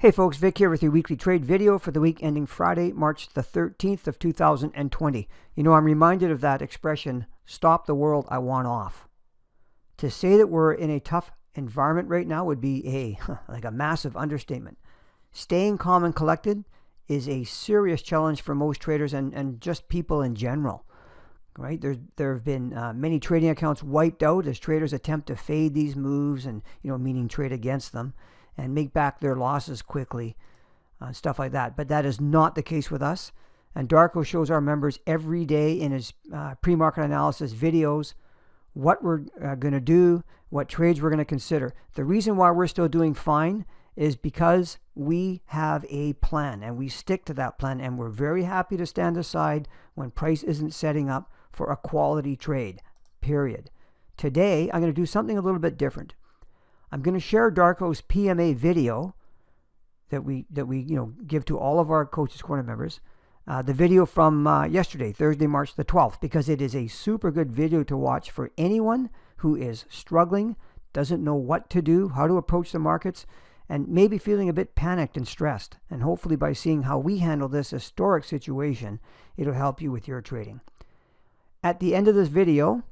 Hey folks, Vic here with your weekly trade video for the week ending Friday, March the 13th of 2020. You know, I'm reminded of that expression, stop the world, I want off. To say that we're in a tough environment right now would be like a massive understatement. Staying calm and collected is a serious challenge for most traders and just people in general. Right? There have been many trading accounts wiped out as traders attempt to fade these moves and, meaning trade against them, and make back their losses quickly, stuff like that. But that is not the case with us. And Darko shows our members every day in his pre-market analysis videos what we're going to do, what trades we're going to consider. The reason why we're still doing fine is because we have a plan and we stick to that plan, and we're very happy to stand aside when price isn't setting up for a quality trade, period. Today, I'm going to do something a little bit different. I'm going to share Darko's PMA video that we give to all of our Coach's Corner members. The video from yesterday, Thursday, March the 12th, because it is a super good video to watch for anyone who is struggling, doesn't know what to do, how to approach the markets, and maybe feeling a bit panicked and stressed. And hopefully by seeing how we handle this historic situation, it'll help you with your trading. At the end of this video,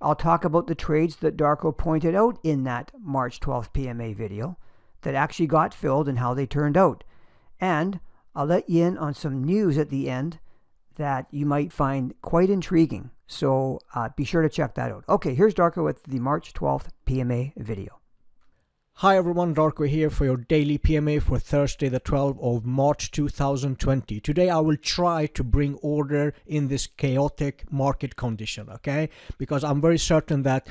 I'll talk about the trades that Darko pointed out in that March 12th PMA video that actually got filled and how they turned out. And I'll let you in on some news at the end that you might find quite intriguing. So be sure to check that out. Okay, here's Darko with the March 12th PMA video. Hi everyone, Darko here for your daily PMA for Thursday the 12th of March 2020. Today I will try to bring order in this chaotic market condition, okay? Because I'm very certain that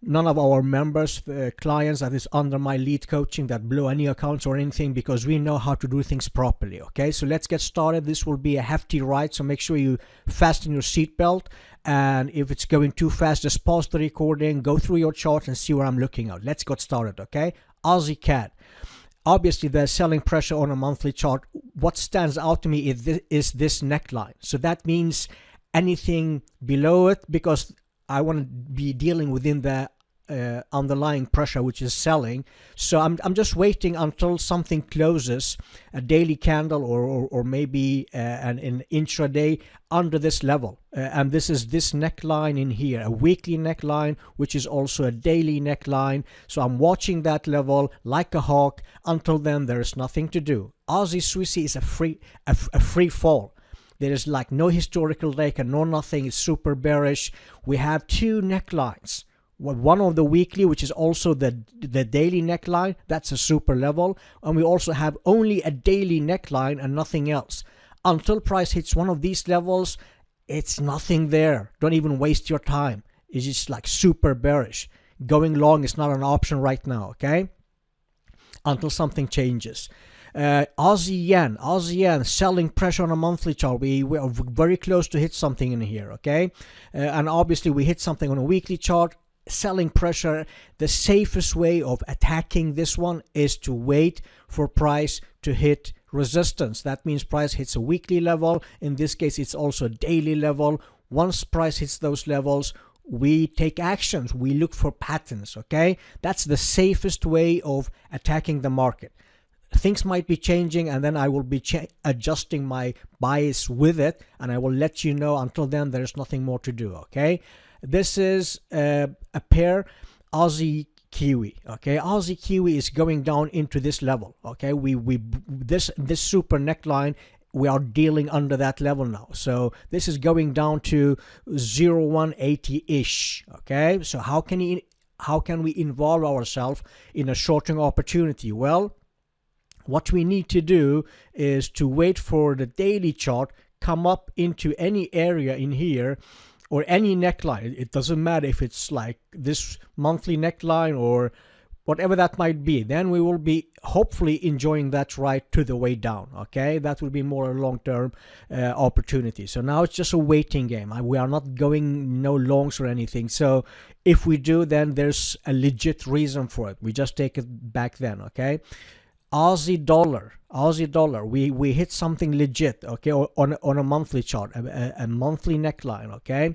none of our members, clients that is under my lead coaching that blow any accounts or anything, because we know how to do things properly, okay? So let's get started. This will be a hefty ride, so make sure you fasten your seatbelt. And if it's going too fast, just pause the recording, go through your chart and see where I'm looking at. Let's get started, okay? Aussie CAD. Obviously, there's selling pressure on a monthly chart. What stands out to me is this neckline. So that means anything below it, because I want to be dealing within the underlying pressure, which is selling. So I'm just waiting until something closes, a daily candle or maybe an intraday under this level. And this is this neckline in here, a weekly neckline, which is also a daily neckline. So I'm watching that level like a hawk. Until then, there is nothing to do. Aussie Swissy is a free fall. There is like no historical deck and no nothing. It's super bearish. We have two necklines. One of the weekly, which is also the daily neckline, that's a super level. And we also have only a daily neckline and nothing else. Until price hits one of these levels, it's nothing there. Don't even waste your time. It's just like super bearish. Going long is not an option right now, okay? Until something changes. Aussie yen, selling pressure on a monthly chart. We are very close to hit something in here, okay? And obviously we hit something on a weekly chart. Selling pressure, the safest way of attacking this one is to wait for price to hit resistance. That means price hits a weekly level. In this case, it's also a daily level. Once price hits those levels, we take actions. We look for patterns, okay? That's the safest way of attacking the market. Things might be changing, and then I will be adjusting my bias with it, and I will let you know. Until then, there's nothing more to do, okay? This is a pair Aussie Kiwi, okay? Aussie Kiwi is going down into this level, okay? This super neckline, we are dealing under that level now. So this is going down to 0180-ish, okay? So how can we involve ourselves in a shorting opportunity? Well, what we need to do is to wait for the daily chart come up into any area in here, or any neckline. It doesn't matter if it's like this monthly neckline or whatever that might be. Then we will be hopefully enjoying that ride to the way down, okay? That will be more a long-term opportunity. So now it's just a waiting game. We are not going no longs or anything. So if we do, then there's a legit reason for it. We just take it back then, okay? Aussie dollar, we hit something legit, okay, on a monthly chart, a monthly neckline, okay?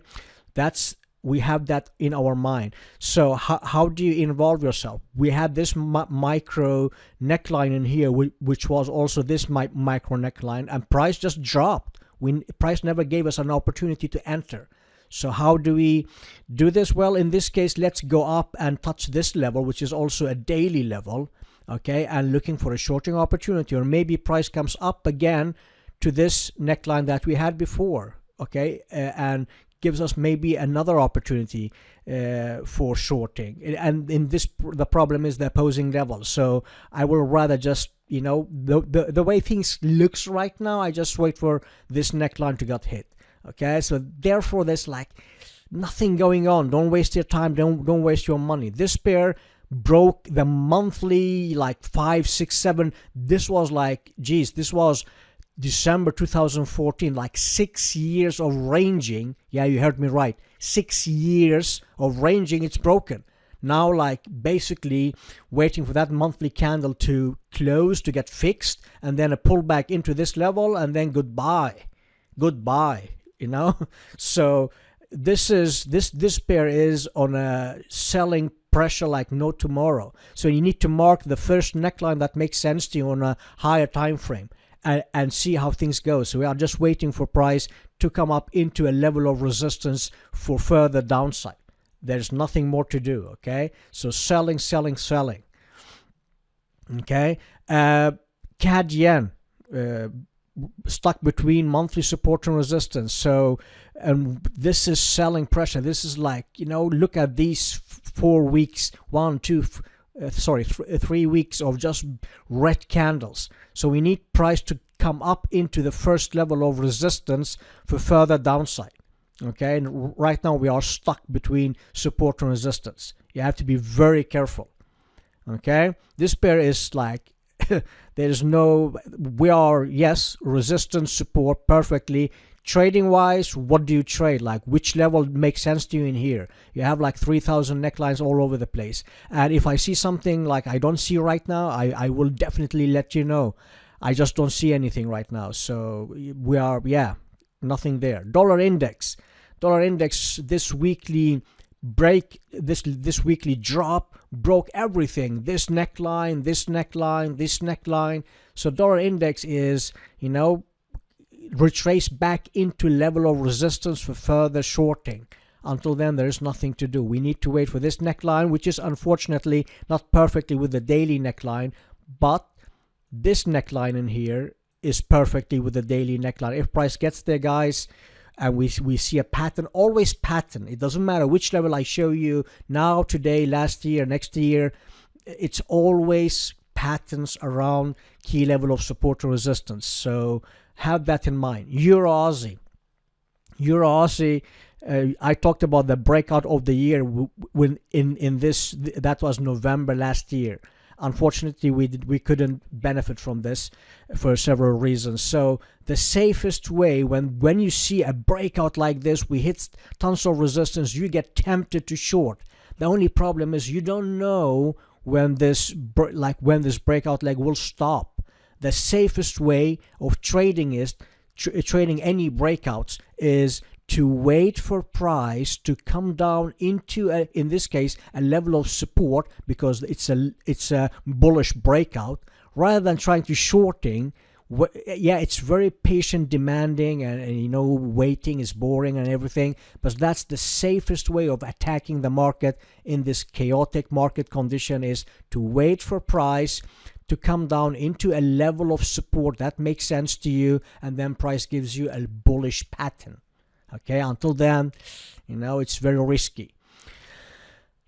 That's We have that in our mind. So how do you involve yourself? We had this micro neckline in here, which was also this micro neckline, and price just dropped. Price never gave us an opportunity to enter. So how do we do this? Well, in this case, let's go up and touch this level, which is also a daily level, okay, and looking for a shorting opportunity, or maybe price comes up again to this neckline that we had before, okay, and gives us maybe another opportunity for shorting. And in this, the problem is the opposing level. So I will rather just, you know, the way things looks right now, I just wait for this neckline to get hit. Okay, so therefore there's like nothing going on. Don't waste your time. Don't waste your money. This pair broke the monthly like 5, 6, 7. This was like, geez, this was December 2014, like 6 years of ranging. Yeah, you heard me right. 6 years of ranging. It's broken. Now, like basically waiting for that monthly candle to close to get fixed, and then a pullback into this level, and then goodbye. You know, so this pair is on a selling pressure like no tomorrow. So you need to mark the first neckline that makes sense to you on a higher time frame, and see how things go. So we are just waiting for price to come up into a level of resistance for further downside. There's nothing more to do. Okay, so selling. Okay, CAD yen. Stuck between monthly support and resistance. So this is selling pressure. This is like, you know, look at these 4 weeks, 3 weeks of just red candles. So we need price to come up into the first level of resistance for further downside. Okay, and right now we are stuck between support and resistance. You have to be very careful. Okay, this pair is like there's no, we are, yes, resistance, support, perfectly. Trading wise, what do you trade? Like which level makes sense to you in here? You have like 3,000 necklines all over the place. And if I see something like I don't see right now, I will definitely let you know. I just don't see anything right now. So we are, yeah, nothing there. Dollar index, this weekly break, this weekly drop broke everything. This neckline. So dollar index is, you know, retraced back into level of resistance for further shorting. Until then, there is nothing to do. We need to wait for this neckline, which is unfortunately not perfectly with the daily neckline, but this neckline in here is perfectly with the daily neckline. If price gets there, guys, and we see a pattern, always pattern. It doesn't matter which level I show you now, today, last year, next year. It's always patterns around key level of support or resistance. So have that in mind. Euro Aussie. I talked about the breakout of the year when in this, that was November last year. Unfortunately, we couldn't benefit from this for several reasons. So the safest way, when you see a breakout like this, we hit tons of resistance, you get tempted to short. The only problem is you don't know when this breakout leg will stop. The safest way of trading is trading any breakouts is to wait for price to come down into in this case a level of support, because it's a bullish breakout, rather than trying to shorting. Yeah, it's very patient demanding, and you know, waiting is boring and everything, but that's the safest way of attacking the market in this chaotic market condition, is to wait for price to come down into a level of support that makes sense to you, and then price gives you a bullish pattern. Okay, until then, you know, it's very risky.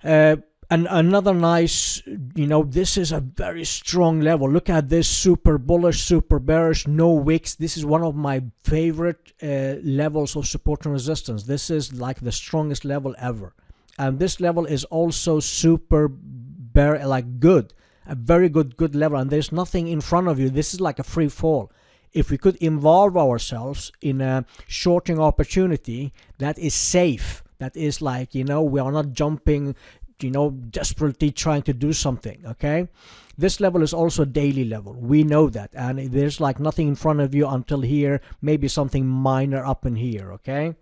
And another nice, you know, this is a very strong level. Look at this, super bullish, super bearish, no wicks. This is one of my favorite levels of support and resistance. This is like the strongest level ever. And this level is also super good, a very good level. And there's nothing in front of you. This is like a free fall. If we could involve ourselves in a shorting opportunity that is safe, that is like, you know, we are not jumping, you know, desperately trying to do something. Okay, this level is also a daily level, we know that, and there's like nothing in front of you until here, maybe something minor up in here. Okay,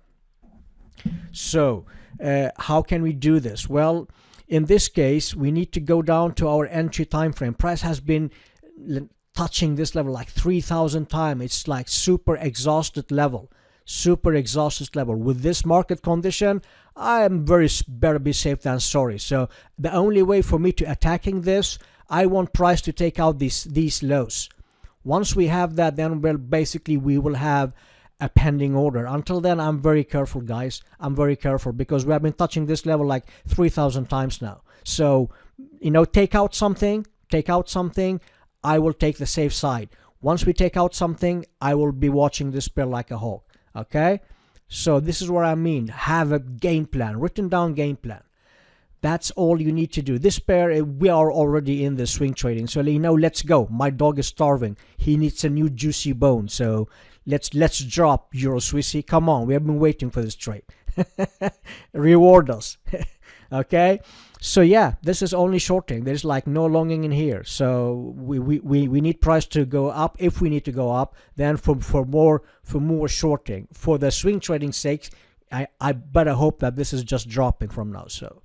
so How can we do this? Well, in this case, we need to go down to our entry time frame. Price has been touching this level like 3,000 times. It's like super exhausted level. Super exhausted level. With this market condition, I am better be safe than sorry. So the only way for me to attacking this, I want price to take out these lows. Once we have that, then basically we will have a pending order. Until then, I'm very careful, guys. I'm very careful because we have been touching this level like 3,000 times now. So, take out something. I will take the safe side. Once we take out something, I will be watching this pair like a hawk. Okay? So this is what I mean. Have a game plan, written down game plan. That's all you need to do. This pair, we are already in the swing trading. So, let's go. My dog is starving. He needs a new juicy bone. So let's drop Euro Swissy. Come on. We have been waiting for this trade. Reward us. Okay? So yeah, this is only shorting. There's like no longing in here. So we need price to go up. If we need to go up, then for more shorting. For the swing trading sake, I better hope that this is just dropping from now. So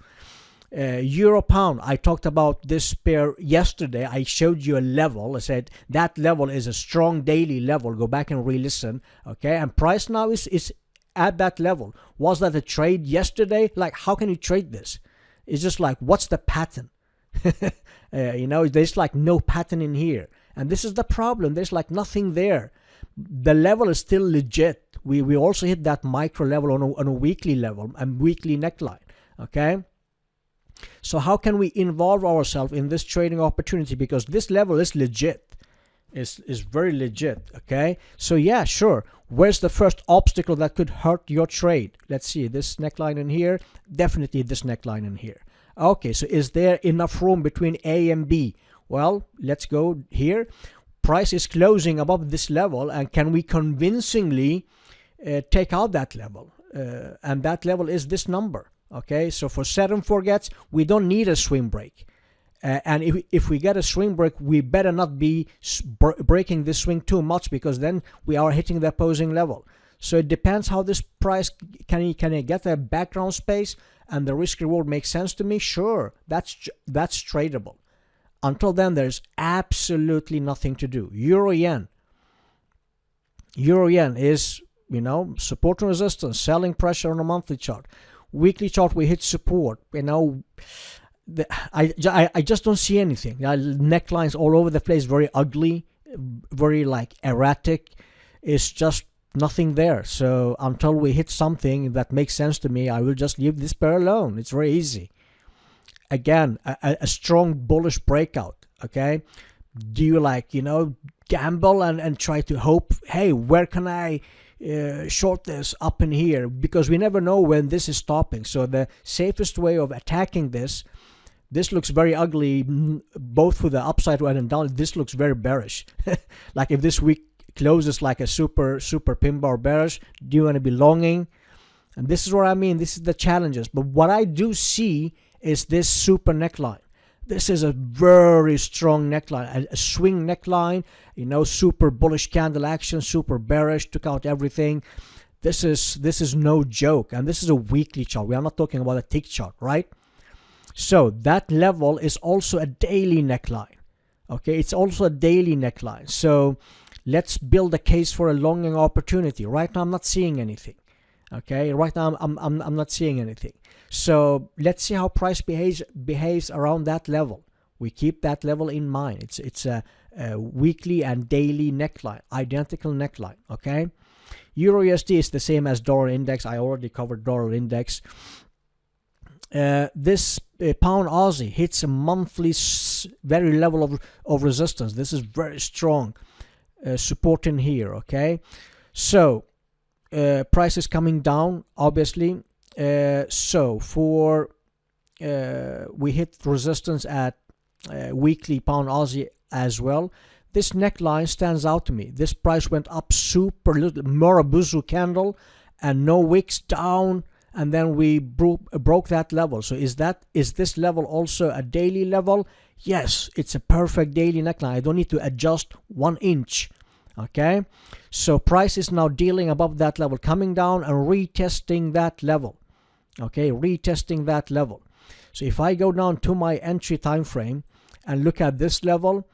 Euro pound, I talked about this pair yesterday. I showed you a level. I said that level is a strong daily level. Go back and re-listen. Okay, and price now is at that level. Was that a trade yesterday? Like, how can you trade this? It's just like, what's the pattern? There's like no pattern in here. And this is the problem. There's like nothing there. The level is still legit. We also hit that micro level on a weekly level and weekly neckline. Okay? So how can we involve ourselves in this trading opportunity? Because this level is legit. Is very legit. Okay? So yeah, sure. Where's the first obstacle that could hurt your trade? Let's see, this neckline in here, definitely this neckline in here. Okay, so is there enough room between A and B? Well, let's go here. Price is closing above this level, and can we convincingly take out that level? And that level is this number. Okay, so for set and forgets, we don't need a swing break. And if we get a swing break, we better not be breaking this swing too much, because then we are hitting the opposing level. So it depends how this price, can I get a background space and the risk reward makes sense to me? Sure, that's tradable. Until then, there's absolutely nothing to do. Euro yen is, support and resistance, selling pressure on a monthly chart. Weekly chart, we hit support. I just don't see anything. Necklines all over the place, very ugly, very like erratic. It's just nothing there. So until we hit something that makes sense to me, I will just leave this pair alone. It's very easy. Again, a strong bullish breakout. Okay, do you gamble and try to hope, hey, where can I short this up in here? Because we never know when this is stopping. So the safest way of attacking this looks very ugly, both for the upside and down. This looks very bearish. Like if this week closes like a super pin bar bearish, do you want to be longing? And this is what I mean. This is the challenges. But what I do see is this super neckline. This is a very strong neckline, a swing neckline, super bullish candle action, super bearish, took out everything. This is no joke. And this is a weekly chart. We are not talking about a tick chart, right? So that level is also a daily neckline. Okay, it's also a daily neckline. So let's build a case for a longing opportunity. Right now I'm not seeing anything. Okay, right now I'm not seeing anything. So let's see how price behaves around that level. We keep that level in mind. It's a weekly and daily neckline, identical neckline. Okay, Euro USD is the same as dollar index. I already covered dollar index. This pound Aussie hits a monthly very level of resistance. This is very strong support in here. Okay, so price is coming down, obviously. So for we hit resistance at weekly pound Aussie as well. This neckline stands out to me. This price went up super little, Morobuzu candle, and no wicks down, and then we broke that level. So is this level also a daily level? Yes, it's a perfect daily neckline. I don't need to adjust 1 inch. Okay, so price is now dealing above that level, coming down and retesting that level. okay, retesting that level. So if I go down to my entry time frame and look at this level,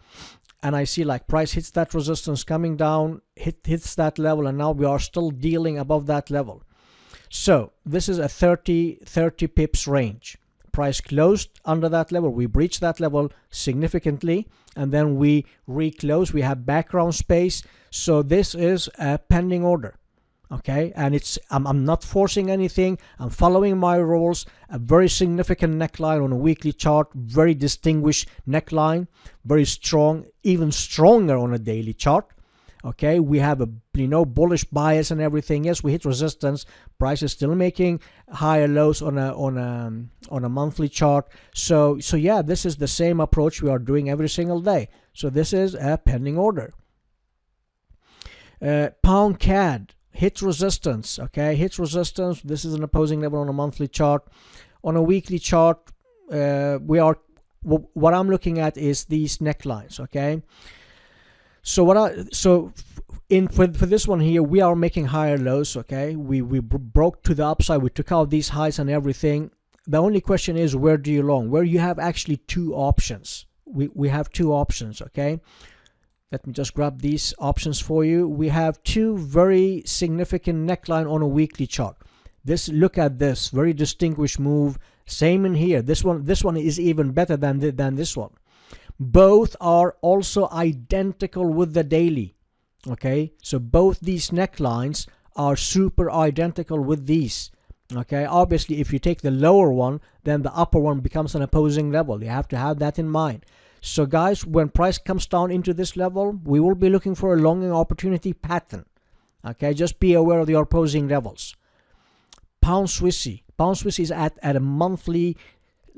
and I see like price hits that resistance, coming down, hits that level, and now we are still dealing above that level. So this is a 30 pips range. Price closed under that level, we breached that level significantly, and then we reclose, we have background space. So this is a pending order, okay, and it's I'm not forcing anything, I'm following my rules. A very significant neckline on a weekly chart, very distinguished neckline, very strong, even stronger on a daily chart. Okay, we have a bullish bias and everything. Yes, we hit resistance. Price is still making higher lows on a monthly chart. So yeah, this is the same approach we are doing every single day. So this is a pending order. Pound CAD hits resistance. Okay, hits resistance. This is an opposing level on a monthly chart. On a weekly chart, what I'm looking at is these necklines. Okay. So for this one here, we are making higher lows. Okay, we broke to the upside, we took out these highs and everything. The only question is, where do you long? Where you have actually two options. We have two options. Okay, let me just grab these options for you. We have two very significant neckline on a weekly chart. Look at this very distinguished move. Same in here. This one is even better than this one. Both are also identical with the daily. Okay, so both these necklines are super identical with these. Okay, obviously if you take the lower one, then the upper one becomes an opposing level. You have to have that in mind. So guys, when price comes down into this level, we will be looking for a longing opportunity pattern. Okay, just be aware of the opposing levels. Pound Swissy is at a monthly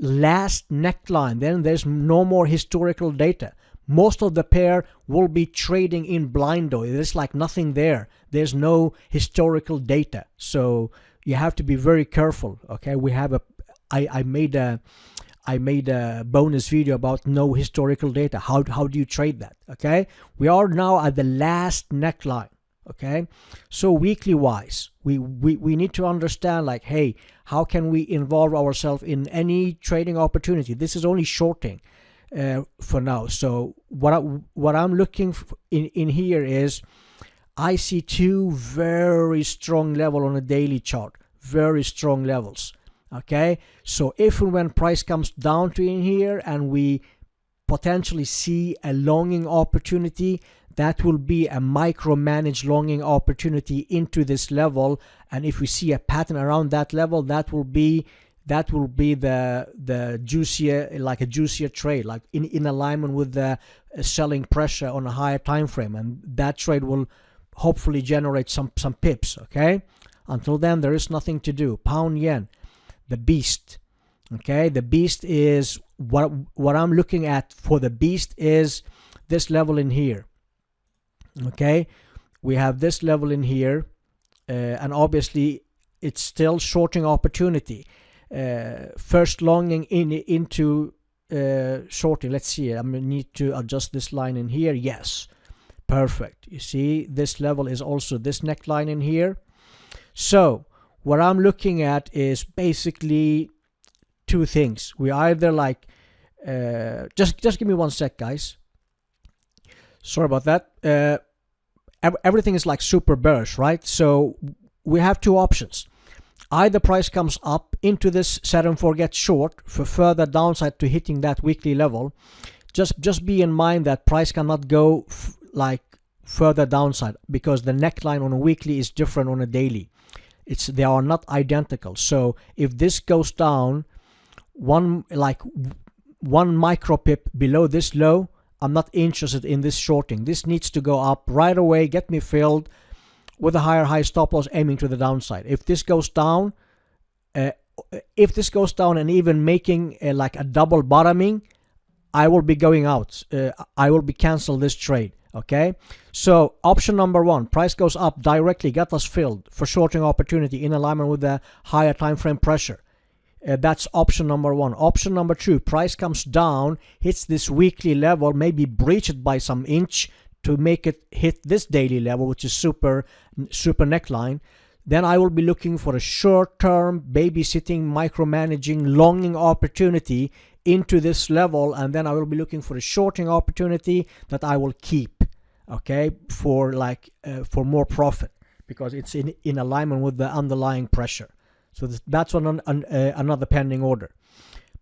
last neckline. Then there's no more historical data. Most of the pair will be trading in blindo. There's like nothing there. There's no historical data, so you have to be very careful. Okay, we have I made a bonus video about no historical data. How do you trade that? Okay, we are now at the last neckline. Okay, so weekly wise, we need to understand, like, hey, how can we involve ourselves in any trading opportunity? This is only shorting for now. So what I'm looking in here is, I see two very strong level on a daily chart, very strong levels. Okay, so if and when price comes down to in here and we potentially see a longing opportunity, that will be a micromanaged longing opportunity into this level. And if we see a pattern around that level, that will be the juicier, like a juicier trade, like in alignment with the selling pressure on a higher time frame, and that trade will hopefully generate some pips. Okay, until then there is nothing to do. Pound yen, the beast. Okay, the beast is what I'm looking at for the beast is this level in here. Okay, we have this level in here, and obviously it's still shorting opportunity. First longing into shorting. Let's see, I need to adjust this line in here. Yes, perfect. You see, this level is also this neckline in here. So what I'm looking at is basically two things. We either like just give me 1 sec, guys. Sorry about that. Everything is like super bearish, right? So we have two options. Either price comes up into this set and forget short for further downside to hitting that weekly level. Just be in mind that price cannot go like further downside, because the neckline on a weekly is different on a daily. They are not identical. So if this goes down one micro pip below this low, I'm not interested in this shorting. This needs to go up right away, get me filled with a high stop loss aiming to the downside. If this goes down, and even making like a double bottoming, I will be going out. I will be cancel this trade. Okay, so option number one, price goes up directly, get us filled for shorting opportunity in alignment with the higher time frame pressure. That's option number one. Option number two, price comes down, hits this weekly level, maybe breach it by some inch to make it hit this daily level, which is super neckline. then I will be looking for a short-term babysitting, micromanaging, longing opportunity into this level, and then I will be looking for a shorting opportunity that I will keep, okay, for for more profit, because it's in alignment with the underlying pressure. So that's on another pending order.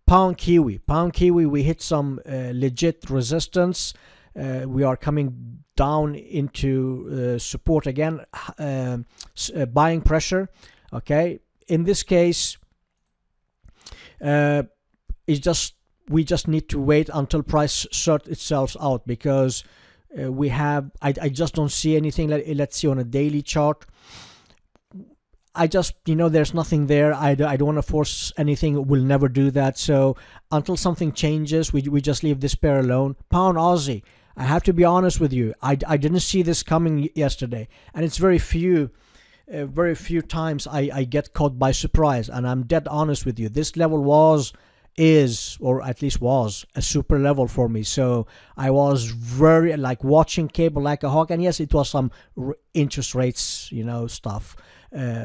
Pound Kiwi, we hit some legit resistance. We are coming down into support again, buying pressure. Okay, in this case, we just need to wait until price sort itself out, because I just don't see anything. Let's see on a daily chart. I just, there's nothing there. I don't want to force anything. We'll never do that. So until something changes, we just leave this pair alone. Pound Aussie, I have to be honest with you. I didn't see this coming yesterday, and it's very few times I get caught by surprise. And I'm dead honest with you. This level is, or at least was, a super level for me. So I was very watching cable like a hawk. And yes, it was some interest rates, stuff.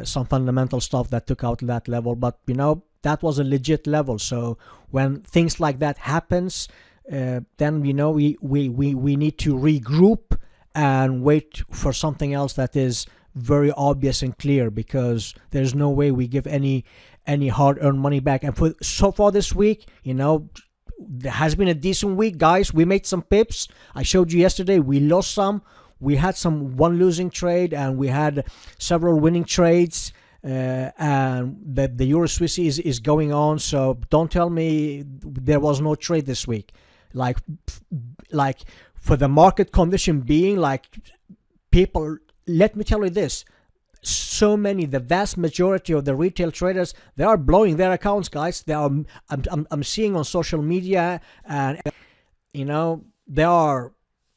Some fundamental stuff that took out that level, but that was a legit level. So when things like that happens, then we need to regroup and wait for something else that is very obvious and clear, because there's no way we give any hard-earned money back. And so far this week, there has been a decent week, guys. We made some pips. I showed you yesterday. We lost some. We had one losing trade, and we had several winning trades, and the Euro Swiss is going on. So don't tell me there was no trade this week. Like for the market condition being people, let me tell you this. So many, the vast majority of the retail traders, they are blowing their accounts, guys. I'm seeing on social media, and they are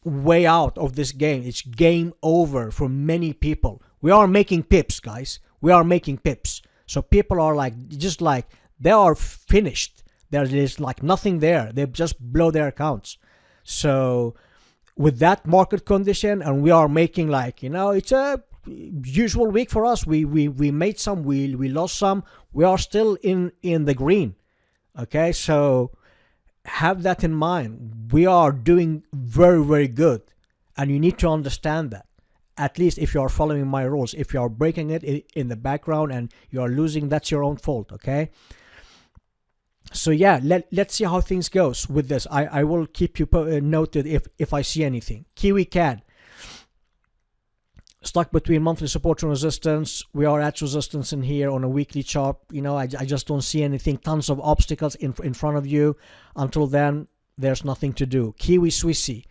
way out of this game. It's game over for many people. We are making pips, guys. We are making pips. So people are they are finished. There is nothing there. They just blow their accounts. So with that market condition, and we are making it's a usual week for us. We made some, we lost some. We are still in the green. Okay, so have that in mind. We are doing very, very good, and you need to understand that. At least if you are following my rules. If you are breaking it in the background and you are losing, that's your own fault. Okay, so yeah, let's see how things goes with this. I will keep you noted if I see anything. Kiwi CAD stuck between monthly support and resistance. We are at resistance in here on a weekly chart. I just don't see anything. Tons of obstacles in front of you. Until then, there's nothing to do. Kiwi Swissy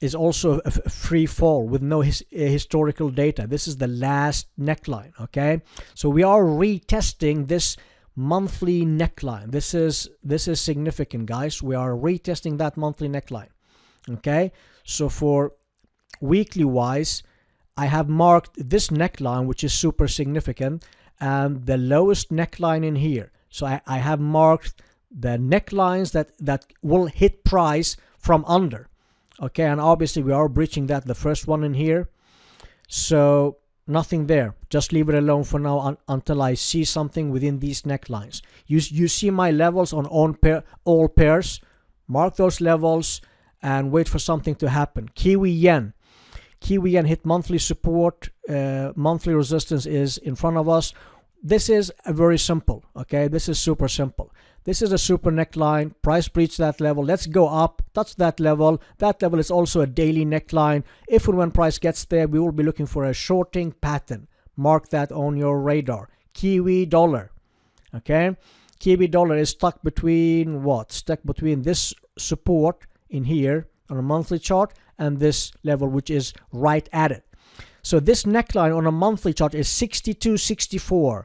is also a free fall with no historical data. This is the last neckline. Okay, so we are retesting this monthly neckline. This is significant, guys. We are retesting that monthly neckline. Okay, so for weekly wise, I have marked this neckline, which is super significant, and the lowest neckline in here. So I have marked the necklines that will hit price from under. Okay, and obviously we are breaching that, the first one in here. So nothing there. Just leave it alone for now until I see something within these necklines. You see my levels on all pairs. Mark those levels and wait for something to happen. Kiwi Yen hit monthly support. Monthly resistance is in front of us. This is very simple. Okay, this is super simple. This is a super neckline. Price breached that level. Let's go up, touch that level. That level is also a daily neckline. If and when price gets there, we will be looking for a shorting pattern. Mark that on your radar. Kiwi dollar. Okay, Kiwi dollar is stuck between what? Stuck between this support in here on a monthly chart and this level, which is right at it. So this neckline on a monthly chart is 62.64.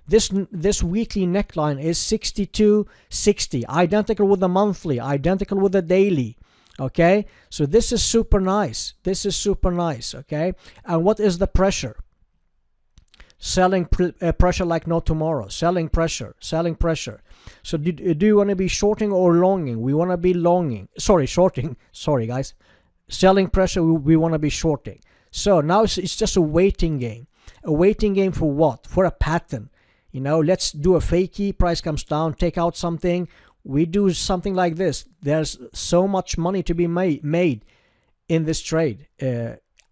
This weekly neckline is 62.60. Identical with the monthly, identical with the daily. Okay, so this is super nice. This is super nice. Okay, and what is the pressure? Selling pressure like no tomorrow. Selling pressure. So do you want to be shorting or longing? We want to be longing. Shorting. Sorry, guys. Selling pressure, we want to be shorting. So now it's just a waiting game. A waiting game for what? For a pattern. You know, let's do a fakey, price comes down, take out something. We do something like this. There's so much money to be made in this trade.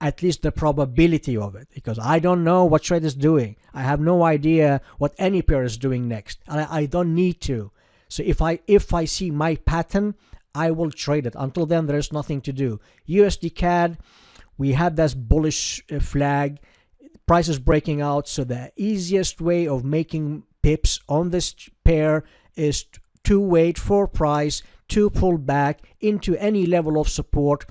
At least the probability of it, because I don't know what trade is doing. I have no idea what any pair is doing next, and I don't need to. So if I see my pattern, I will trade it. Until then, there's nothing to do. USD CAD, we had this bullish flag. Price is breaking out, so the easiest way of making pips on this pair is to wait for price to pull back into any level of support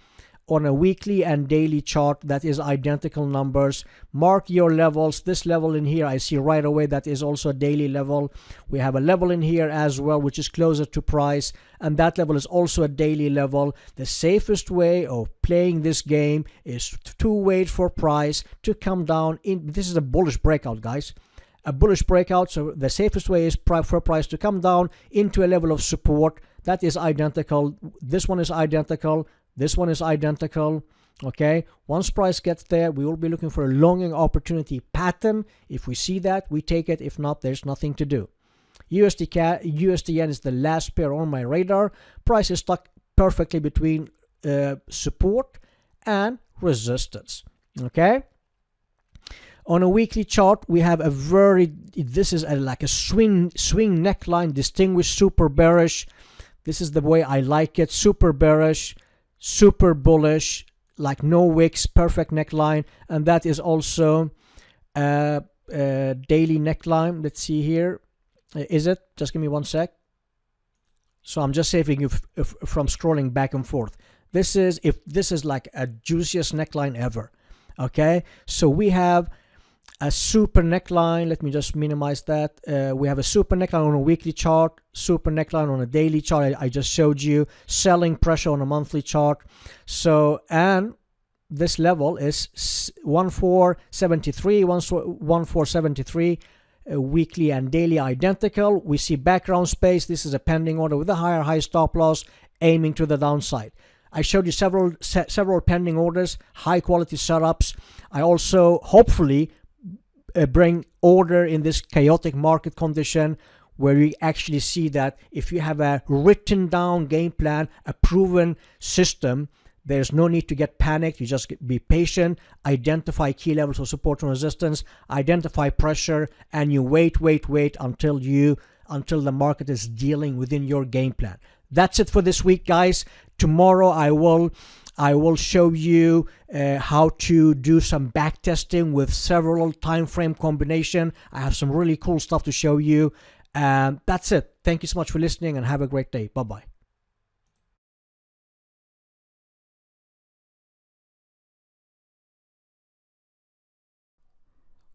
on a weekly and daily chart that is identical numbers. Mark your levels. This level in here, I see right away, that is also a daily level. We have a level in here as well, which is closer to price, and that level is also a daily level. The safest way of playing this game is to wait for price to come down. This is a bullish breakout, guys. A bullish breakout, so the safest way is for price to come down into a level of support that is identical. This one is identical. This one is identical. Okay, once price gets there, we will be looking for a longing opportunity pattern. If we see that, we take it. If not, there's nothing to do. USD yen is the last pair on my radar. Price is stuck perfectly between support and resistance. Okay, on a weekly chart, we have a this is like a swing neckline, distinguished, super bearish. This is the way I like it. Super bearish, super bullish, like no wicks, perfect neckline. And that is also a daily neckline. Let's see here. Is it? Just give me one sec. So I'm just saving you from scrolling back and forth. This is like a juiciest neckline ever. Okay, so we have a super neckline. Let me just minimize that. We have a super neckline on a weekly chart, super neckline on a daily chart. I just showed you selling pressure on a monthly chart. So, and this level is 1473, weekly and daily identical. We see background space. This is a pending order with a high stop loss aiming to the downside. I showed you several pending orders, high quality setups. I also hopefully bring order in this chaotic market condition where you actually see that if you have a written down game plan, a proven system, there's no need to get panicked. You just be patient, identify key levels of support and resistance, identify pressure, and you wait until the market is dealing within your game plan. That's it for this week, guys. Tomorrow I will show you how to do some back testing with several time frame combination. I have some really cool stuff to show you. And that's it. Thank you so much for listening and have a great day. Bye-bye.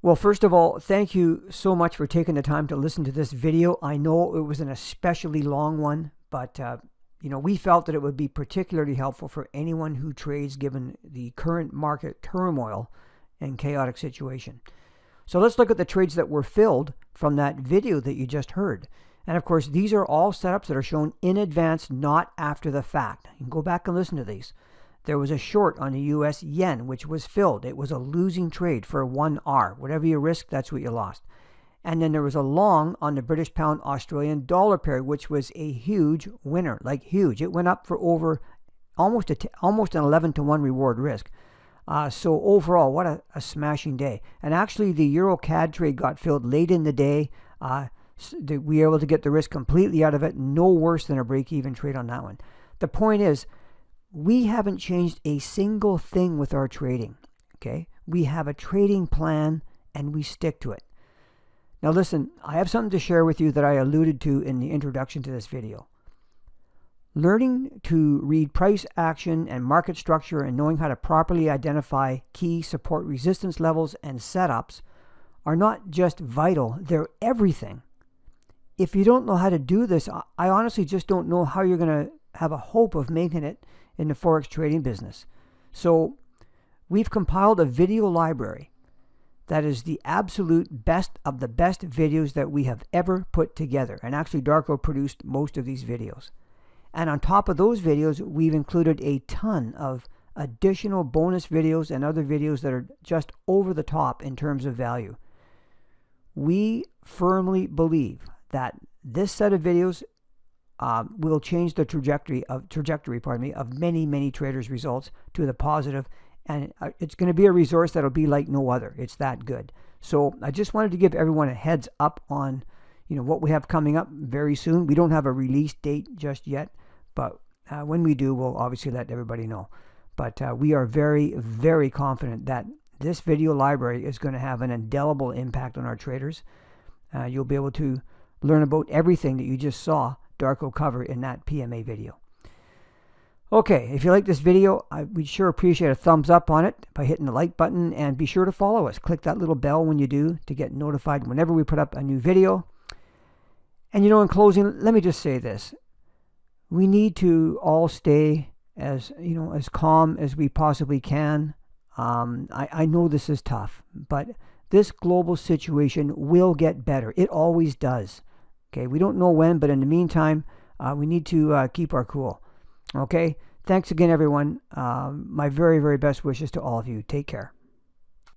Well, first of all, thank you so much for taking the time to listen to this video. I know it was an especially long one, but we felt that it would be particularly helpful for anyone who trades given the current market turmoil and chaotic situation. So let's look at the trades that were filled from that video that you just heard. And of course, these are all setups that are shown in advance, not after the fact. You can go back and listen to these. There was a short on the US yen, which was filled. It was a losing trade for 1R. Whatever you risked, that's what you lost. And then there was a long on the British pound Australian dollar pair, which was a huge winner, like huge. It went up for over almost an 11-to-1 reward risk. So overall, what a smashing day. And actually, the Euro CAD trade got filled late in the day. We were able to get the risk completely out of it. No worse than a break-even trade on that one. The point is, we haven't changed a single thing with our trading. Okay, we have a trading plan and we stick to it. Now listen, I have something to share with you that I alluded to in the introduction to this video. Learning to read price action and market structure and knowing how to properly identify key support resistance levels and setups are not just vital, they're everything. If you don't know how to do this, I honestly just don't know how you're going to have a hope of making it in the Forex trading business. So we've compiled a video library that is the absolute best of the best videos that we have ever put together. And actually, Darko produced most of these videos. And on top of those videos, we've included a ton of additional bonus videos and other videos that are just over the top in terms of value. We firmly believe that this set of videos will change the trajectory of many traders' results to the positive, and it's going to be a resource that'll be like no other. It's that good. So I just wanted to give everyone a heads up on what we have coming up very soon. We don't have a release date just yet, but when we do, we'll obviously let everybody know. But we are very confident that this video library is going to have an indelible impact on our traders. You'll be able to learn about everything that you just saw Darko cover in that PMA video. Okay, if you like this video, we'd sure appreciate a thumbs up on it by hitting the like button, and be sure to follow us. Click that little bell when you do to get notified whenever we put up a new video. And in closing, let me just say this. We need to all stay as calm as we possibly can. I know this is tough, but this global situation will get better. It always does. Okay, we don't know when, but in the meantime, we need to keep our cool. Okay, thanks again, everyone. My very best wishes to all of you. Take care.